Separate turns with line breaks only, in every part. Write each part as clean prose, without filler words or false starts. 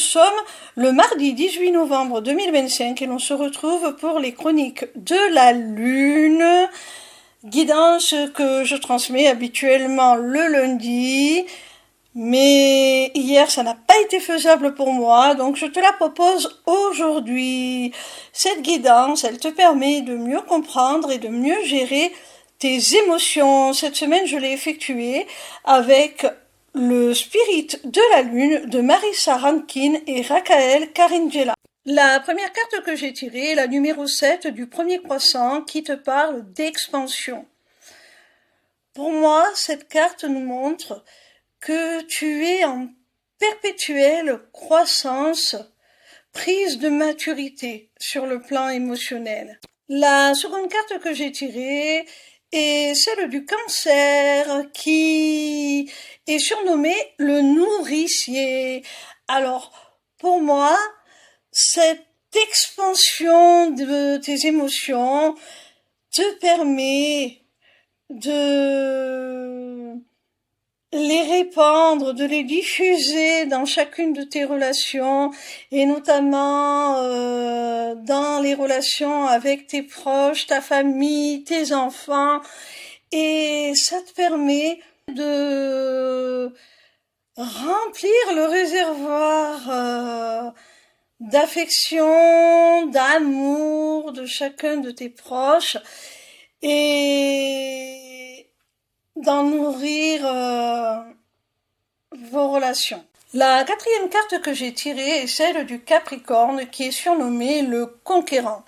nous sommes le mardi 18 novembre 2025 et l'on se retrouve pour les chroniques de la Lune, guidance que je transmets habituellement le lundi, mais hier ça n'a pas été faisable pour moi, donc je te la propose aujourd'hui. Cette guidance, elle te permet de mieux comprendre et de mieux gérer tes émotions. Cette semaine, je l'ai effectuée avec le Spirit de la Lune de Marissa Rankin et Rakael Karingela. La première carte que j'ai tirée est la numéro 7 du premier croissant qui te parle d'expansion. Pour moi, cette carte nous montre que tu es en perpétuelle croissance, prise de maturité sur le plan émotionnel. La seconde carte que j'ai tirée est celle du Cancer qui est surnommé le nourricier. Alors, pour moi, cette expansion de tes émotions te permet de les répandre, de les diffuser dans chacune de tes relations et notamment dans les relations avec tes proches, ta famille, tes enfants, et ça te permet de remplir le réservoir d'affection, d'amour de chacun de tes proches et d'en nourrir vos relations. La quatrième carte que j'ai tirée est celle du Capricorne qui est surnommée le Conquérant.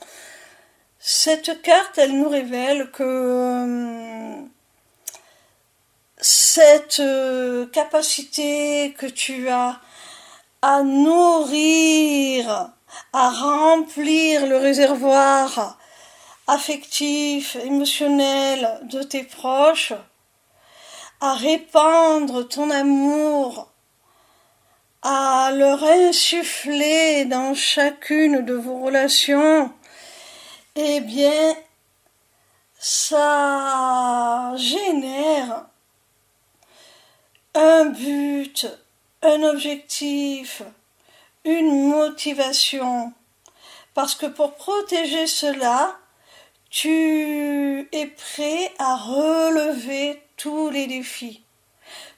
Cette carte, elle nous révèle que cette capacité que tu as à nourrir, à remplir le réservoir affectif, émotionnel de tes proches, à répandre ton amour, à leur insuffler dans chacune de vos relations, eh bien, ça génère un but, un objectif, une motivation. Parce que pour protéger cela, tu es prêt à relever tous les défis.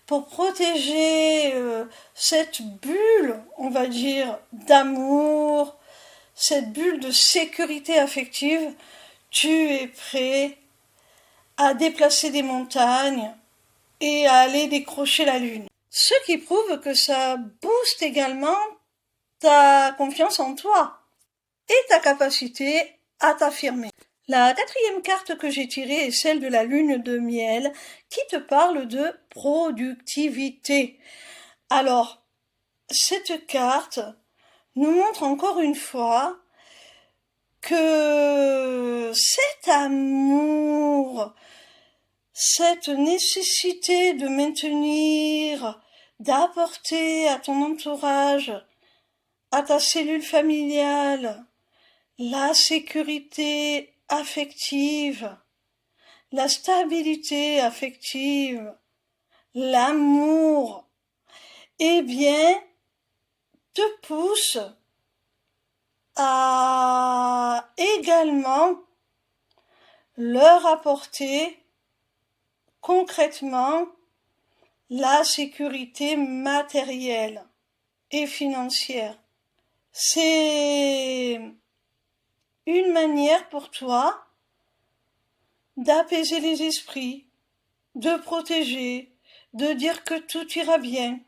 Pour protéger cette bulle, on va dire, d'amour, cette bulle de sécurité affective, tu es prêt à déplacer des montagnes et à aller décrocher la lune. Ce qui prouve que ça booste également ta confiance en toi et ta capacité à t'affirmer. La quatrième carte que j'ai tirée est celle de la lune de miel qui te parle de productivité. Alors, cette carte nous montre encore une fois que cet amour, cette nécessité de maintenir, d'apporter à ton entourage, à ta cellule familiale, la sécurité affective, la stabilité affective, l'amour, eh bien, te pousse à également leur apporter concrètement la sécurité matérielle et financière. C'est une manière pour toi d'apaiser les esprits, de protéger, de dire que tout ira bien.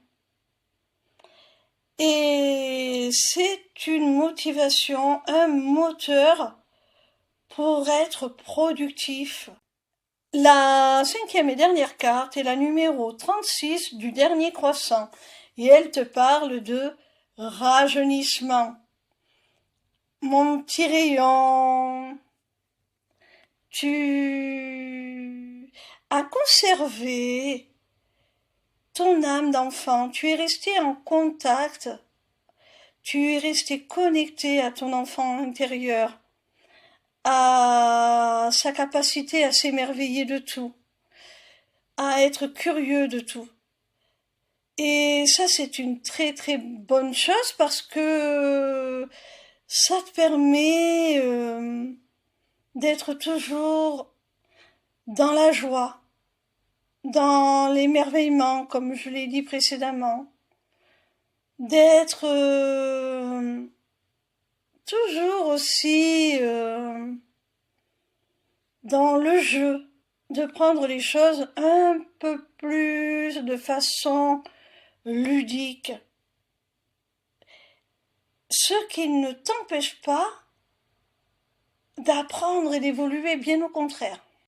Et c'est une motivation, un moteur pour être productif. La cinquième et dernière carte est la numéro 36 du dernier croissant et elle te parle de rajeunissement. Mon petit rayon, tu as conservé ton âme d'enfant, tu es resté en contact, tu es resté connecté à ton enfant intérieur, à sa capacité à s'émerveiller de tout, à être curieux de tout. Et ça, c'est une très très bonne chose parce que ça te permet d'être toujours dans la joie, dans l'émerveillement, comme je l'ai dit précédemment, d'être toujours aussi dans le jeu, de prendre les choses un peu plus de façon ludique, ce qui ne t'empêche pas d'apprendre et d'évoluer, bien au contraire.